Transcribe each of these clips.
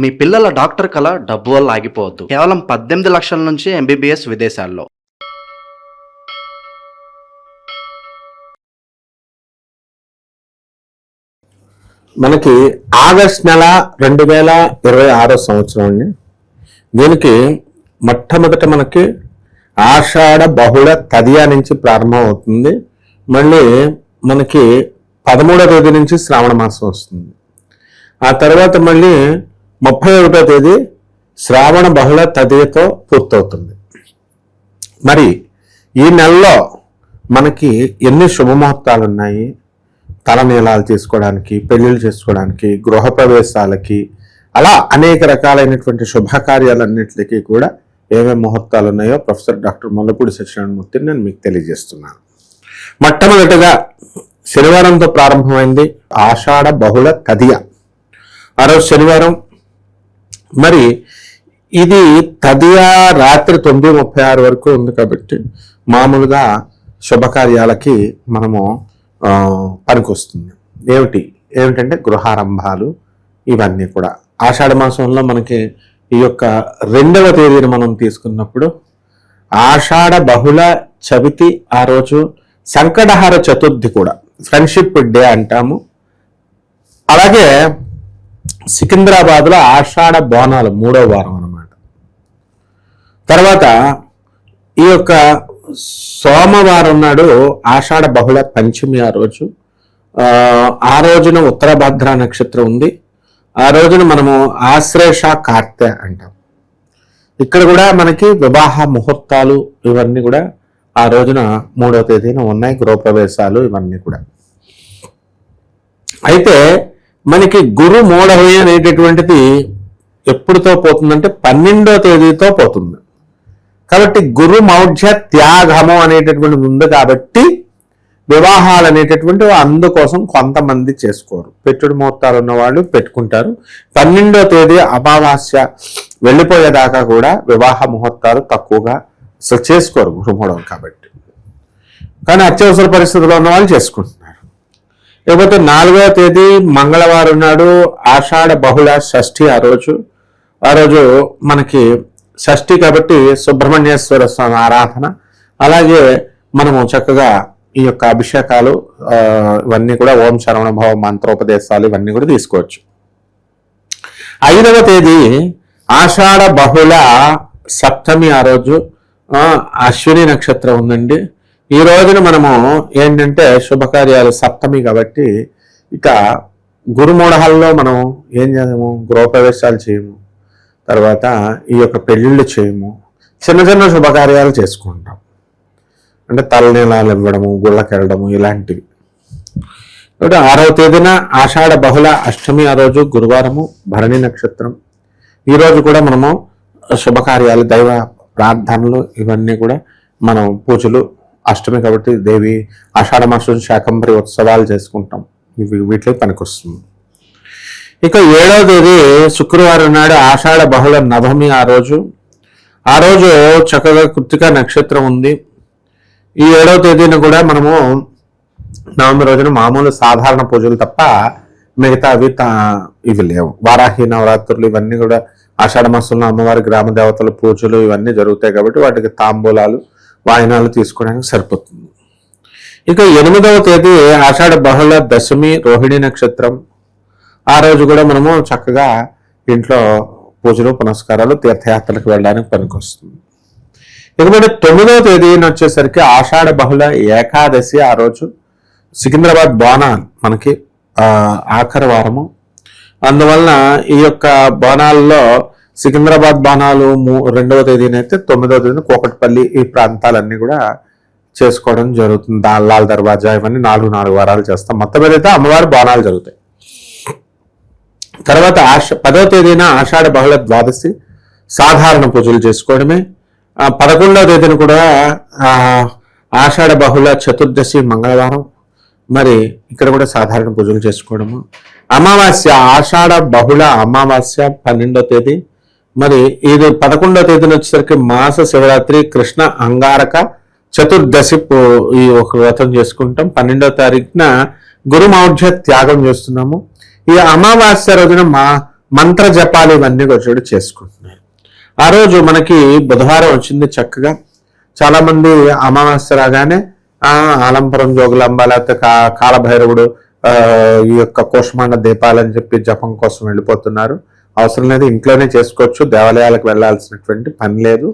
మీ పిల్లల డాక్టర్ కల డబ్బు వల్ల ఆగిపోవద్దు. కేవలం 18 లక్షల నుంచి ఎంబీబీఎస్ విదేశాల్లో. మనకి ఆగస్ట్ నెల 2026 సంవత్సరం అండి. దీనికి మొట్టమొదట మనకి ఆషాఢ బహుళ తదియా నుంచి ప్రారంభం అవుతుంది. మళ్ళీ మనకి 13వ తేదీ నుంచి శ్రావణ మాసం వస్తుంది. ఆ తర్వాత మళ్ళీ 31వ తేదీ శ్రావణ బహుళ తదియతో పూర్తవుతుంది. మరి ఈ నెలలో మనకి ఎన్ని శుభముహూర్తాలు ఉన్నాయి? తలనీలాలు తీసుకోవడానికి, పెళ్లిళ్ళు చేసుకోవడానికి, గృహప్రవేశాలకి, అలా అనేక రకాలైనటువంటి శుభకార్యాలన్నింటికి కూడా ఏమేమి ముహూర్తాలు ఉన్నాయో ప్రొఫెసర్ డాక్టర్ ముల్లపూడి సత్యనారాయణమూర్తిని నేను మీకు తెలియజేస్తున్నాను. మొట్టమొదటిగా శనివారంతో ప్రారంభమైంది ఆషాఢ బహుళ తదియ. ఆ రోజు శనివారం. మరి ఇది తదియా రాత్రి 9:36 వరకు ఉంది కాబట్టి మామూలుగా శుభకార్యాలకి మనము పనికొస్తుంది. ఏమిటంటే గృహారంభాలు ఇవన్నీ కూడా. ఆషాఢ మాసంలో మనకి ఈ యొక్క 2వ తేదీని మనం తీసుకున్నప్పుడు ఆషాఢ బహుళ చవితి, ఆ రోజు సంకటహార చతుర్థి కూడా, ఫ్రెండ్షిప్ డే అంటాము. అలాగే సికింద్రాబాద్లో ఆషాఢ బోనాలు 3వ వారం అన్నమాట. తర్వాత ఈ యొక్క సోమవారం నాడు ఆషాఢ బహుళ పంచమి. ఆ రోజున ఉత్తరభద్ర నక్షత్రం ఉంది. ఆ రోజున మనము ఆశ్లేష కార్తె అంటాం. ఇక్కడ కూడా మనకి వివాహ ముహూర్తాలు ఇవన్నీ కూడా ఆ రోజున 3వ తేదీన ఉన్నాయి, గృహప్రవేశాలు ఇవన్నీ కూడా. అయితే మనకి గురు మూఢమి అనేటటువంటిది ఎప్పుడుతో పోతుందంటే 12వ తేదీతో పోతుంది. కాబట్టి గురు మౌఢ్య త్యాగము అనేటటువంటిది ఉంది కాబట్టి వివాహాలు అనేటటువంటి అందుకోసం కొంతమంది చేసుకోరు. పెట్టుడు ముహూర్తాలు ఉన్న వాళ్ళు పెట్టుకుంటారు. 12వ తేదీ అమావాస్య వెళ్ళిపోయేదాకా కూడా వివాహ ముహూర్తాలు తక్కువగా అసలు చేసుకోరు గురుమూఢం కాబట్టి. కానీ అత్యవసర పరిస్థితుల్లో ఉన్న వాళ్ళు చేసుకుంటున్నారు. లేకపోతే 4వ తేదీ మంగళవారం నాడు ఆషాఢ బహుళ షష్ఠి. ఆ రోజు మనకి షష్ఠి కాబట్టి సుబ్రహ్మణ్యేశ్వర స్వామి ఆరాధన, అలాగే మనము చక్కగా ఈ యొక్క అభిషేకాలు ఇవన్నీ కూడా ఓం శరవణ భవ మంత్రోపదేశాలు ఇవన్నీ కూడా తీసుకోవచ్చు. 5వ తేదీ ఆషాఢ బహుళ సప్తమి. ఆ రోజు అశ్విని నక్షత్రం ఉందండి. ఈ రోజున మనము ఏంటంటే శుభకార్యాలు సప్తమి కాబట్టి ఇక గురుమూఢాల్లో మనం ఏం చేయము, గృహప్రవేశాలు చేయము, తర్వాత ఈ యొక్క పెళ్ళిళ్ళు చేయము, చిన్న చిన్న శుభకార్యాలు చేసుకుంటాం. అంటే తలనీలాలు ఇవ్వడము, గుళ్ళకెళ్ళడము ఇలాంటివి. 6వ తేదీన ఆషాఢ బహుళ అష్టమి. ఆ రోజు గురువారము, భరణి నక్షత్రం. ఈరోజు కూడా మనము శుభకార్యాలు, దైవ ప్రార్థనలు ఇవన్నీ కూడా మనం పూజలు. అష్టమి కాబట్టి దేవి ఆషాఢ మాసం శాకంబరి ఉత్సవాలు చేసుకుంటాం. వీటికి పనికొస్తుంది. ఇక 7వ తేదీ శుక్రవారం నాడు ఆషాఢ బహుళ నవమి. ఆ రోజు చక్కగా కృత్తిక నక్షత్రం ఉంది. ఈ 7వ తేదీన కూడా మనము నవమి రోజున మామూలు సాధారణ పూజలు తప్ప మిగతా ఇవి లేవు. వారాహి నవరాత్రులు ఇవన్నీ కూడా ఆషాఢ మాసంలో అమ్మవారి గ్రామ దేవతల పూజలు ఇవన్నీ జరుగుతాయి కాబట్టి వాటికి తాంబూలాలు, వాయినాలు తీసుకోవడానికి సరిపోతుంది. ఇక 8వ తేదీ ఆషాఢ బహుళ దశమి, రోహిణి నక్షత్రం. ఆ రోజు కూడా మనము చక్కగా ఇంట్లో పూజలు పునస్కారాలు, తీర్థయాత్రలకు వెళ్ళడానికి పనికొస్తుంది. ఇకపోతే 9వ తేదీన వచ్చేసరికి ఆషాఢ బహుళ ఏకాదశి. ఆ రోజు సికింద్రాబాద్ బోనాలు మనకి ఆఖరి వారము. అందువలన ఈ యొక్క బోనాల్లో సికింద్రాబాద్ బోనాలు 2వ తేదీన అయితే 9వ తేదీన కోకట్పల్లి ఈ ప్రాంతాలన్నీ కూడా చేసుకోవడం జరుగుతుంది. లాల్ దర్వాజా ఇవన్నీ 4 వారాలు చేస్తాం. మొత్తం మీద అయితే అమ్మవారి బోనాలు జరుగుతాయి. తర్వాత 10వ తేదీన ఆషాఢ బహుళ ద్వాదశి, సాధారణ పూజలు చేసుకోవడమే. 11వ తేదీన కూడా ఆషాఢ బహుళ చతుర్దశి మంగళవారం. మరి ఇక్కడ కూడా సాధారణ పూజలు చేసుకోవడము. అమావాస్య ఆషాఢ బహుళ అమావాస్య 12వ తేదీ. మరి ఇది 11వ తేదీన వచ్చేసరికి మాస శివరాత్రి కృష్ణ అంగారక చతుర్దశి ఈ ఒక వ్రతం చేసుకుంటాం. 12వ తారీఖున గురుమౌఢ్య త్యాగం చేస్తున్నాము. ఈ అమావాస్య రోజున మంత్ర జపాలు ఇవన్నీ కూడా చేసుకుంటున్నారు. ఆ రోజు మనకి బుధవారం వచ్చింది. చక్కగా చాలా మంది అమావాస్య రాగానే ఆలంపురం జోగులాంబ లేకపోతే కాలభైరవుడు ఈ యొక్క కోశమాండ దీపాలని చెప్పి జపం కోసం వెళ్ళిపోతున్నారు. అవసరం లేదు, ఇంట్లోనే చేసుకోవచ్చు. దేవాలయాలకు వెళ్ళాల్సినటువంటి పని లేదు.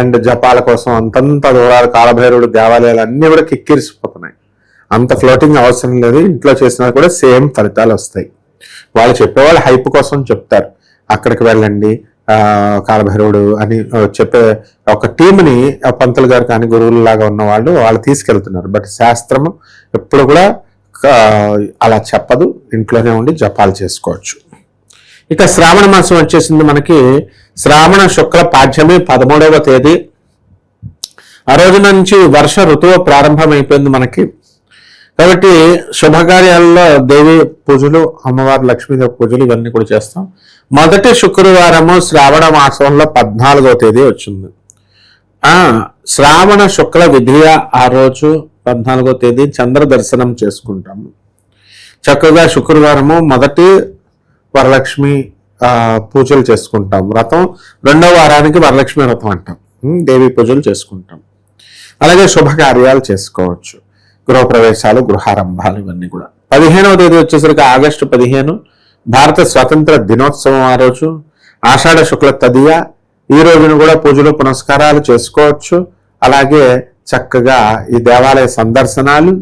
అండ్ జపాల కోసం అంతంత దూరాలు కాలభైరవుడు దేవాలయాలు అన్నీ కూడా కిక్కిరిసిపోతున్నాయి. అంత ఫ్లోటింగ్ అవసరం లేదు, ఇంట్లో చేసినా కూడా సేమ్ ఫలితాలు వస్తాయి. వాళ్ళు చెప్పేవాళ్ళు హైప్ కోసం చెప్తారు, అక్కడికి వెళ్ళండి కాలభైరవుడు అని చెప్పే ఒక టీంని పంతులు గారు కానీ గురువులలాగా ఉన్న వాళ్ళు తీసుకెళ్తున్నారు. బట్ శాస్త్రము ఎప్పుడు కూడా అలా చెప్పదు, ఇంట్లోనే ఉండి జపాలు చేసుకోవచ్చు. ఇక శ్రావణ మాసం వచ్చేసింది మనకి. శ్రావణ శుక్ల పాఠ్యమి 13వ తేదీ. ఆ రోజు నుంచి వర్ష ఋతువు ప్రారంభమైపోయింది మనకి. కాబట్టి శుభకార్యాల్లో దేవి పూజలు, అమ్మవారి లక్ష్మీదేవి పూజలు ఇవన్నీ కూడా చేస్తాం. మొదటి శుక్రవారము శ్రావణ మాసంలో 14వ తేదీ వచ్చింది. శ్రావణ శుక్ల విధియ ఆ రోజు 14వ తేదీ చంద్ర దర్శనం చేసుకుంటాము. చక్కగా శుక్రవారము మొదటి వరలక్ష్మి పూజలు చేసుకుంటాం. వ్రతం 2వ వారానికి వరలక్ష్మి వ్రతం అంటాం. దేవి పూజలు చేసుకుంటాం. అలాగే శుభకార్యాలు చేసుకోవచ్చు, గృహప్రవేశాలు, గృహారంభాలు ఇవన్నీ కూడా. 15వ తేదీ వచ్చేసరికి ఆగస్టు 15 భారత స్వాతంత్ర దినోత్సవం. ఆ రోజు ఆషాఢ శుక్ల తదియ. ఈ రోజున కూడా పూజలు పునస్కారాలు చేసుకోవచ్చు. అలాగే చక్కగా ఈ దేవాలయ సందర్శనాలు,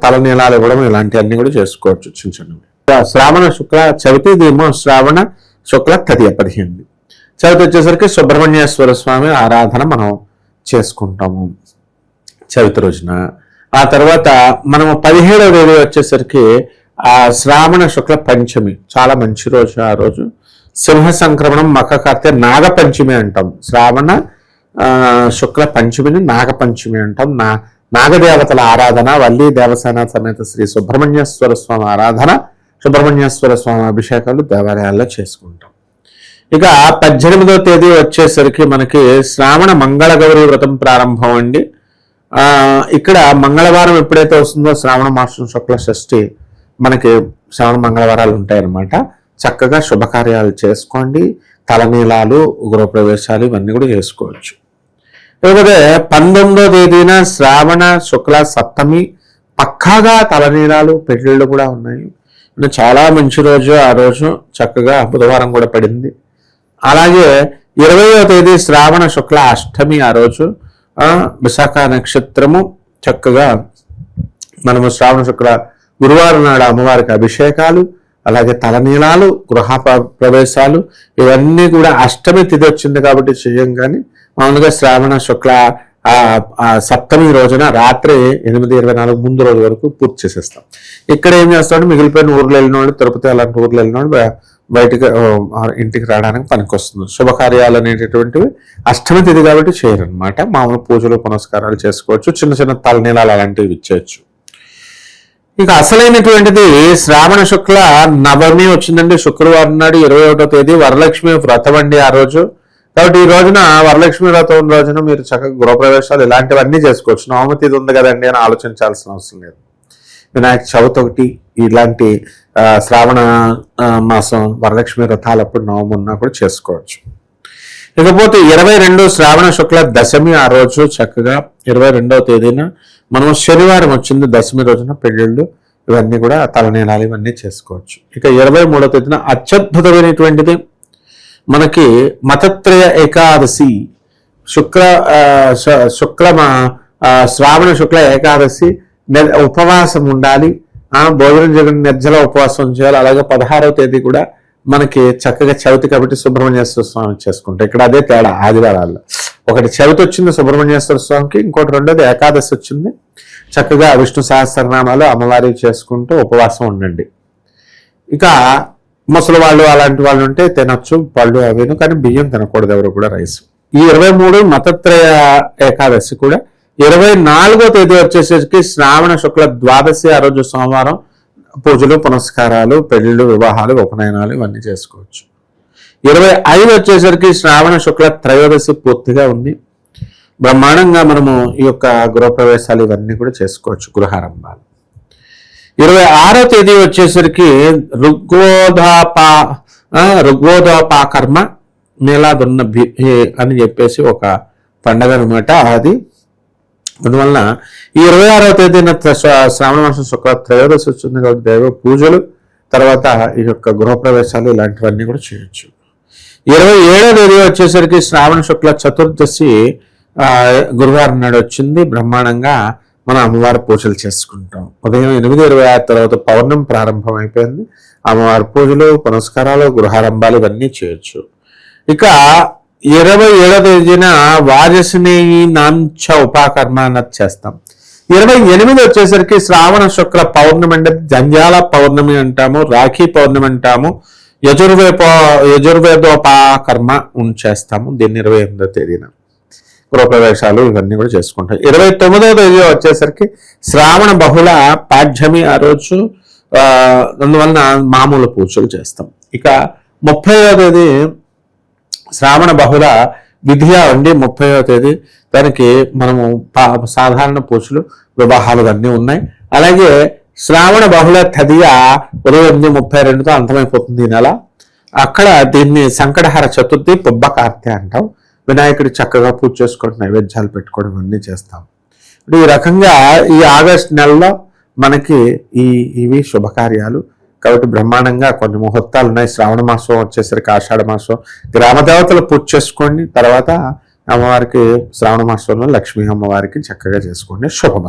తలనీలాలు ఇవ్వడం ఇలాంటివన్నీ కూడా చేసుకోవచ్చు. చిన్న చిన్నవి. శ్రావణ శుక్ల చవితి, ఇదేమో శ్రావణ శుక్ల తదియ 15. చవితి వచ్చేసరికి సుబ్రహ్మణ్యేశ్వర స్వామి ఆరాధన మనం చేసుకుంటాము చవితి రోజున. ఆ తర్వాత మనము 17వ తేదీ వచ్చేసరికి శ్రావణ శుక్ల పంచమి, చాలా మంచి రోజు. ఆ రోజు సింహ సంక్రమణం మఖకర్తె నాగపంచమి అంటాం. శ్రావణ శుక్ల పంచమిని నాగపంచమి అంటాం. నాగదేవతల ఆరాధన, వల్లి దేవసేన సమేత శ్రీ సుబ్రహ్మణ్యేశ్వర స్వామి ఆరాధన, సుబ్రహ్మణ్యేశ్వర స్వామి అభిషేకాలు దేవాలయాల్లో చేసుకుంటాం. ఇక 18వ తేదీ వచ్చేసరికి మనకి శ్రావణ మంగళగౌరి వ్రతం ప్రారంభం అండి. ఇక్కడ మంగళవారం ఎప్పుడైతే వస్తుందో శ్రావణ మాసం శుక్ల షష్ఠి మనకి శ్రావణ మంగళవారాలు ఉంటాయన్నమాట. చక్కగా శుభకార్యాలు చేసుకోండి, తలనీలాలు, గృహప్రవేశాలు ఇవన్నీ కూడా చేసుకోవచ్చు. లేకపోతే 19వ తేదీన శ్రావణ శుక్ల సప్తమి, పక్కాగా తలనీలాలు, పెళ్లిళ్ళు కూడా ఉన్నాయి. చాలా మంచి రోజు. ఆ రోజు చక్కగా బుధవారం కూడా పడింది. అలాగే 20వ తేదీ శ్రావణ శుక్ల అష్టమి. ఆ రోజు విశాఖ నక్షత్రము. చక్కగా మనము శ్రావణ శుక్ల గురువారం నాడు అమ్మవారికి అభిషేకాలు, అలాగే తలనీలాలు, గృహ ప్రవేశాలు ఇవన్నీ కూడా అష్టమి తిథి వచ్చింది కాబట్టి చెయ్యం. కానీ మామూలుగా శ్రావణ శుక్ల సప్తమి రోజున రాత్రి 8:24 ముందు రోజు వరకు పూర్తి చేసేస్తాం. ఇక్కడ ఏం చేస్తాడు, మిగిలిపోయిన ఊర్లు వెళ్ళినోడు, తిరుపతి అలాంటి ఊర్లు వెళ్ళినోడు బయటకు ఇంటికి రావడానికి పనికొస్తుంది. శుభకార్యాలు అనేటటువంటివి అష్టమి తిథి కాబట్టి చేయరనమాట. మామూలు పూజలు పునస్కారాలు చేసుకోవచ్చు, చిన్న చిన్న తలనీలాలు అలాంటివి ఇచ్చేయచ్చు. ఇక అసలైనటువంటిది శ్రావణ శుక్ల నవమి వచ్చిందండి. శుక్రవారం నాడు 21వ తేదీ వరలక్ష్మి వ్రతం అండి ఆ రోజు. కాబట్టి ఈ రోజున వరలక్ష్మి వ్రతం రోజున మీరు చక్కగా గృహప్రవేశాలు ఇలాంటివన్నీ చేసుకోవచ్చు. నవమి తిథి ఉంది కదండి అని ఆలోచించాల్సిన అవసరం లేదు. వినాయక చవితి ఒకటి, ఇలాంటి శ్రావణ మాసం వరలక్ష్మి వ్రతాలప్పుడు నవమి ఉన్నా కూడా చేసుకోవచ్చు. ఇకపోతే 22 శ్రావణ శుక్ల దశమి. ఆ రోజు చక్కగా 22వ తేదీన మనం శనివారం వచ్చింది, దశమి రోజున పెళ్ళిళ్ళు ఇవన్నీ కూడా తలనీలాలు ఇవన్నీ చేసుకోవచ్చు. ఇక 23వ తేదీన అత్యద్భుతమైనటువంటిది మనకి మతత్రయ ఏకాదశి. శ్రావణ శుక్ల ఏకాదశి. ఉపవాసం ఉండాలి, భోజనం చేయడం, నిర్జల ఉపవాసం చేయాలి. అలాగే 16వ తేదీ కూడా మనకి చక్కగా చవితి కాబట్టి సుబ్రహ్మణ్యేశ్వర స్వామి చేసుకుంటాం. ఇక్కడ అదే తేడా ఆదివారాల్లో. ఒకటి చవితి వచ్చింది సుబ్రహ్మణ్యేశ్వర స్వామికి, ఇంకోటి రెండోది ఏకాదశి వచ్చింది. చక్కగా విష్ణు సహస్రనామాలు అమ్మవారికి చేసుకుంటూ ఉపవాసం ఉండండి. ఇక ముసలి వాళ్ళు అలాంటి వాళ్ళు ఉంటే తినొచ్చు పళ్ళు అవిను, కానీ బియ్యం తినకూడదు ఎవరు కూడా, రైస్. ఈ 23 మతత్రయ ఏకాదశి కూడా. 24వ తేదీ వచ్చేసరికి శ్రావణ శుక్ల ద్వాదశి. ఆ రోజు సోమవారం పూజలు పునస్కారాలు, పెళ్లిళ్ళు, వివాహాలు, ఉపనయనాలు ఇవన్నీ చేసుకోవచ్చు. 25 వచ్చేసరికి శ్రావణ శుక్ల త్రయోదశి పూర్తిగా ఉంది. బ్రహ్మాండంగా మనము ఈ యొక్క గృహప్రవేశాలు ఇవన్నీ కూడా చేసుకోవచ్చు, గృహారంభాలు. 26వ తేదీ వచ్చేసరికి ఋగ్వేదోపాకర్మ మేళాదున్న అని చెప్పేసి ఒక పండగ అనమాట. అది అందువలన ఈ 26వ తేదీన శ్రావణ మాసం శుక్ల త్రయోదశి వచ్చింది కాబట్టి దైవ పూజలు, తర్వాత ఈ యొక్క గృహప్రవేశాలు ఇలాంటివన్నీ కూడా చేయొచ్చు. 27వ తేదీ వచ్చేసరికి శ్రావణ శుక్ల చతుర్దశి గురువారం నాడు వచ్చింది. బ్రహ్మాండంగా మనం అమ్మవారి పూజలు చేసుకుంటాం. ఉదయం 8:26 తర్వాత పౌర్ణమి ప్రారంభం అయిపోయింది. అమ్మవారి పూజలు, పునస్కారాలు, గృహారంభాలు ఇవన్నీ చేయొచ్చు. ఇక 27వ తేదీన వాజస్నేయి నాంచ ఉపాకర్మ అన్నది చేస్తాం. 28 వచ్చేసరికి శ్రావణ శుక్ల పౌర్ణమి అంటే జంజాల పౌర్ణమి అంటాము, రాఖీ పౌర్ణమి అంటాము, యజుర్వేదోపాకర్మ చేస్తాము. దీన్ని 28వ తేదీన గృహప్రవేశాలు ఇవన్నీ కూడా చేసుకుంటాం. 29వ తేదీ వచ్చేసరికి శ్రావణ బహుళ పాఠ్యమి, ఆ రోజు అందువలన మామూలు పూజలు చేస్తాం. ఇక 30వ తేదీ శ్రావణ బహుళ విధియ ఉండి 30వ తేదీ దానికి మనము సాధారణ పూజలు, వివాహాలు అన్నీ ఉన్నాయి. అలాగే శ్రావణ బహుళ తదియ ఉదయం 8:32తో అంతమైపోతుంది ఈ నెల. అక్కడ దీన్ని సంకటహర చతుర్థి, పుబ్బ కార్తె అంటాం. వినాయకుడి చక్కగా పూజ చేసుకోవడం, నైవేద్యాలు పెట్టుకోవడం అన్నీ చేస్తాం. ఈ రకంగా ఈ ఆగస్టు నెలలో మనకి ఇవి శుభకార్యాలు కాబట్టి బ్రహ్మాండంగా కొన్ని ముహూర్తాలు ఉన్నాయి. శ్రావణ మాసం వచ్చేసరికి ఆషాఢ మాసం గ్రామ దేవతలు పూజ చేసుకోండి. తర్వాత అమ్మవారికి శ్రావణ మాసంలో లక్ష్మీ అమ్మవారికి చక్కగా చేసుకోండి. శుభమస్తు.